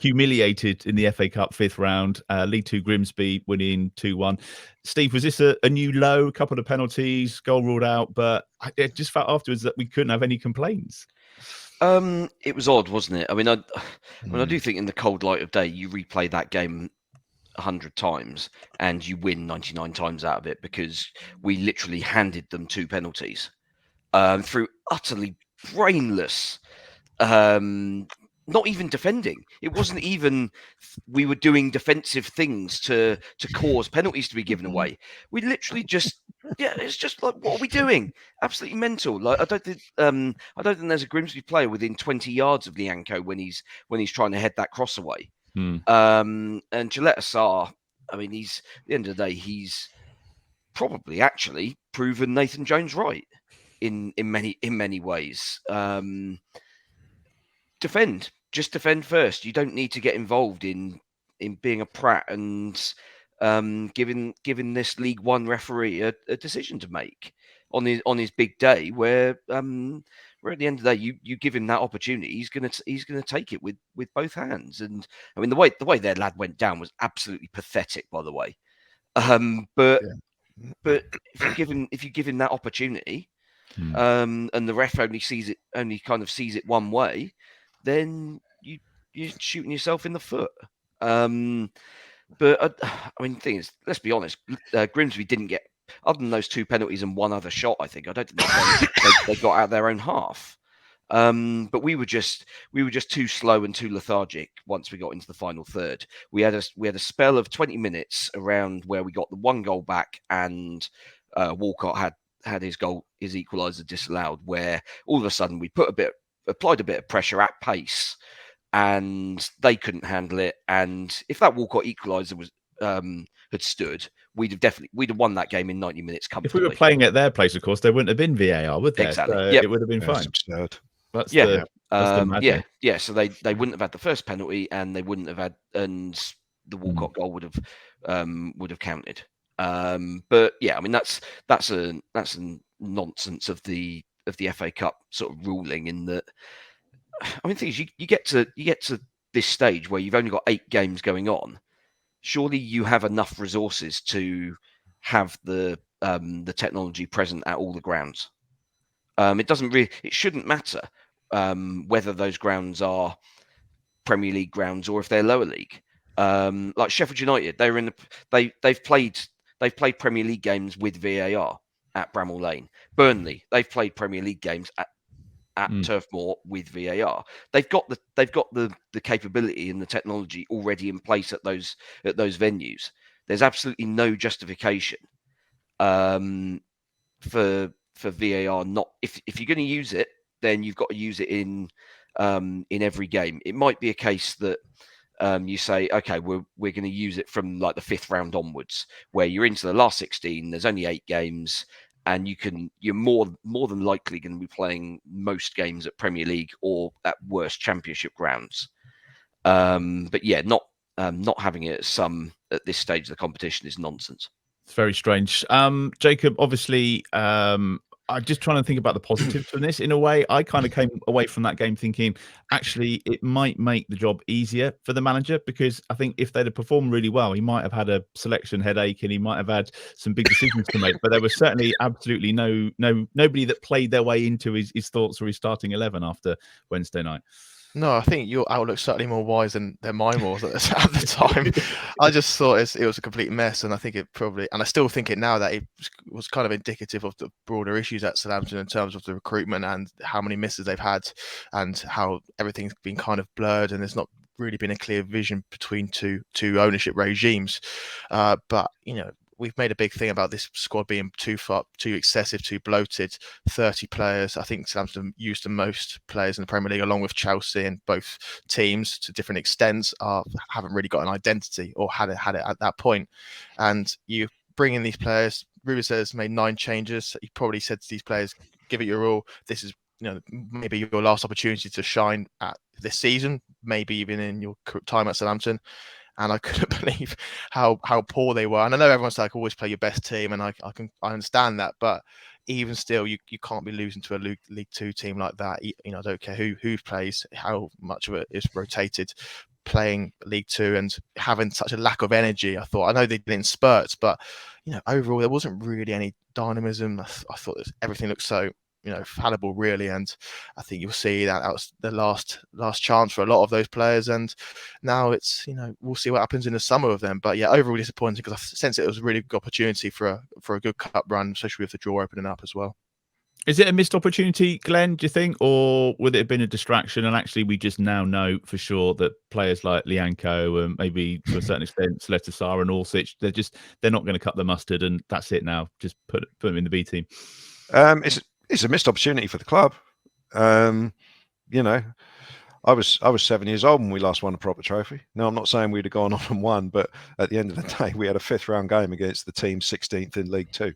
humiliated in the FA Cup 5th round. League 2 Grimsby winning 2-1. Steve, was this a new low? A couple of penalties, goal ruled out, but I just felt afterwards that we couldn't have any complaints. It was odd, wasn't it? I mean, I do think in the cold light of day, you replay that game 100 times and you win 99 times out of it, because we literally handed them 2 penalties through utterly brainless, not even defending. It wasn't even we were doing defensive things to cause penalties to be given away. We literally just, it's just like, what are we doing? Absolutely mental. Like, I don't think there's a Grimsby player within 20 yards of Lianco when he's trying to head that cross away. And Gillette Assar, I mean, at the end of the day, he's probably actually proven Nathan Jones right in many ways. Just defend first. You don't need to get involved in being a prat and giving this League One referee a decision to make on his big day, where at the end of the day, you give him that opportunity, he's gonna take it with both hands. And I mean, the way their lad went down was absolutely pathetic, by the way. But if you give him that opportunity, and the ref only kind of sees it one way, then you're shooting yourself in the foot. But I mean, the thing is, let's be honest, Grimsby didn't get, other than those 2 penalties and one other shot, I don't think they got out of their own half. But we were just too slow and too lethargic once we got into the final third. We had a spell of 20 minutes around where we got the 1 goal back, and Walcott had his equaliser disallowed, where all of a sudden we applied a bit of pressure at pace, and they couldn't handle it. And if that Walcott equaliser was had stood, we'd have won that game in 90 minutes comfortably. If we were playing at their place, of course, there wouldn't have been VAR, would there? Exactly. So it would have been fine. Absurd. That's the magic. So they wouldn't have had the first penalty, and they wouldn't have had, and the Walcott goal would have counted. But yeah, I mean, that's a nonsense of the FA Cup sort of ruling, in that, I mean, the thing is, you get to this stage where you've only got 8 games going on. Surely you have enough resources to have the technology present at all the grounds. It shouldn't matter whether those grounds are Premier League grounds or if they're lower league. Like Sheffield United, they've played Premier League games with VAR at Bramall Lane. Burnley, they've played Premier League games at Turf Moor with VAR. They've got the capability and the technology already in place at those venues. There's absolutely no justification for VAR not, if you're going to use it, then you've got to use it in every game. It might be a case that you say, okay, we're going to use it from like the 5th round onwards, where you're into the last 16. There's only 8 games, and you're more than likely going to be playing most games at Premier League or at worst Championship grounds. But yeah, not having it at this stage of the competition is nonsense. It's very strange. Jacob, obviously, I'm just trying to think about the positives from this. In a way, I kind of came away from that game thinking, actually, it might make the job easier for the manager, because I think if they'd have performed really well, he might have had a selection headache and he might have had some big decisions to make. But there was certainly absolutely nobody that played their way into his thoughts or his starting 11 after Wednesday night. No, I think your outlook's certainly more wise than mine was at the time. I just thought it was a complete mess, and I think it probably, and I still think it now, that it was kind of indicative of the broader issues at Southampton in terms of the recruitment and how many misses they've had, and how everything's been kind of blurred, and there's not really been a clear vision between two ownership regimes. But we've made a big thing about this squad being too excessive, too bloated. 30 players. I think Southampton used the most players in the Premier League, along with Chelsea, and both teams to different extents haven't really got an identity or had it at that point. And you bring in these players. Rubens has made 9 changes. He probably said to these players, "Give it your all. This is maybe your last opportunity to shine at this season, maybe even in your time at Southampton." And I couldn't believe how poor they were. And I know everyone's like, always play your best team, and I understand that, but even still, you can't be losing to a League Two team like that. I don't care who plays, how much of it is rotated. playing League Two and having such a lack of energy. I know they did in spurts, but overall there wasn't really any dynamism. I thought everything looked so fallible, really, and I think you'll see that was the last chance for a lot of those players, and now it's we'll see what happens in the summer with them. But yeah, overall disappointing, because I sense it was a really good opportunity for a good cup run, especially with the draw opening up as well. Is it a missed opportunity, Glenn, do you think, or would it have been a distraction? And actually, we just now know for sure that players like Lianco and maybe to a certain extent Sletosar and Orsic, they're not going to cut the mustard, and that's it now. Just put them in the B team. It's a missed opportunity for the club. I was 7 years old when we last won a proper trophy. Now, I'm not saying we'd have gone on and won, but at the end of the day, we had a 5th round game against the team 16th in League Two.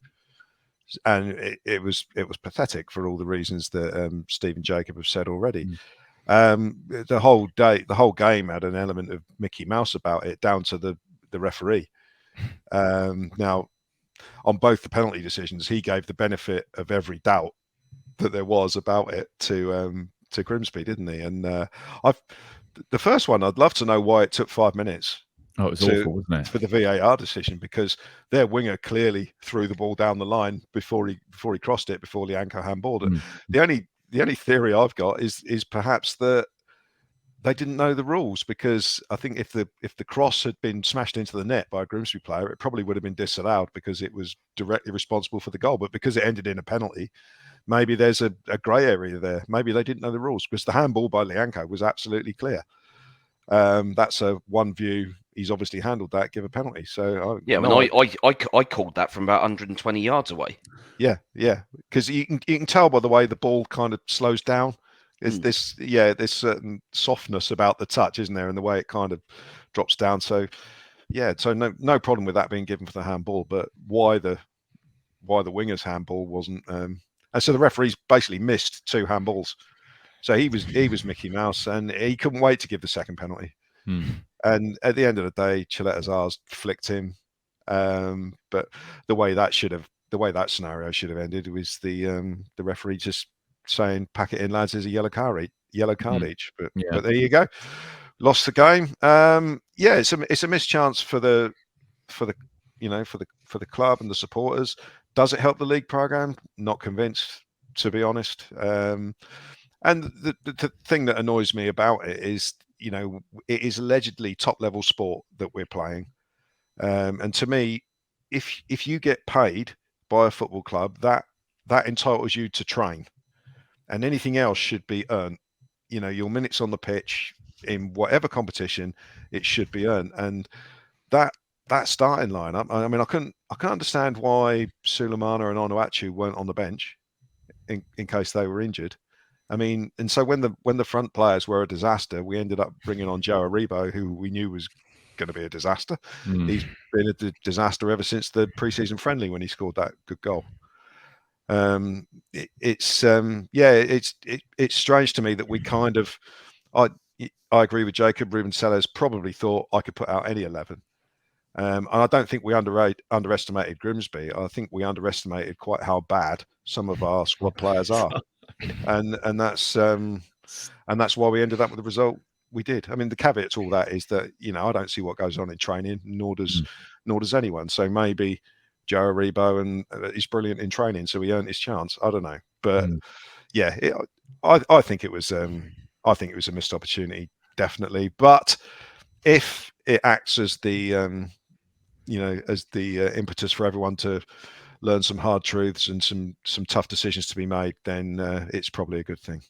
And it was pathetic for all the reasons that Steve and Jacob have said already. The whole game had an element of Mickey Mouse about it, down to the referee. Now, on both the penalty decisions, he gave the benefit of every doubt that there was about it to Grimsby, didn't he? And the first one, I'd love to know why it took 5 minutes. Oh, it was awful, wasn't it? For the VAR decision, because their winger clearly threw the ball down the line before he crossed it, before Lianco handballed it. The only theory I've got is perhaps that they didn't know the rules, because I think if the cross had been smashed into the net by a Grimsby player, it probably would have been disallowed because it was directly responsible for the goal. But because it ended in a penalty, maybe there's a grey area there. Maybe they didn't know the rules, because the handball by Lianco was absolutely clear. That's one view. He's obviously handled that, give a penalty. So I called that from about 120 yards away. Yeah, because you can tell by the way the ball kind of slows down. There's certain softness about the touch, isn't there, and the way it kind of drops down. So no problem with that being given for the handball, but why the winger's handball wasn't? And so the referees basically missed 2 handballs. So he was Mickey Mouse, and he couldn't wait to give the second penalty. And at the end of the day, Sletosar flicked him. But the way that scenario should have ended was the referee just saying, "Pack it in, lads. There's a yellow card each." But there you go. Lost the game. It's a missed chance for the club and the supporters. Does it help the league program? Not convinced, to be honest. And the thing that annoys me about it is, it is allegedly top-level sport that we're playing. And to me, if you get paid by a football club, that entitles you to train. And anything else should be earned. Your minutes on the pitch in whatever competition, it should be earned. And that starting lineup, I mean, I can't understand why Sulemana and Onuachu weren't on the bench in case they were injured. I mean, and so when the front players were a disaster, we ended up bringing on Joe Aribo, who we knew was going to be a disaster. He's been a disaster ever since the pre-season friendly when he scored that good goal. It's strange to me that we kind of, I agree with Jacob. Ruben Sellers probably thought I could put out any 11. And I don't think we underestimated Grimsby. I think we underestimated quite how bad some of our squad players are. And that's why we ended up with the result we did. I mean, the caveat to all that is that, I don't see what goes on in training, nor does anyone. So maybe Joe Aribo and he's brilliant in training, so he earned his chance. I don't know, but I think it was a missed opportunity, definitely. But if it acts as the impetus for everyone to learn some hard truths and some tough decisions to be made, then it's probably a good thing.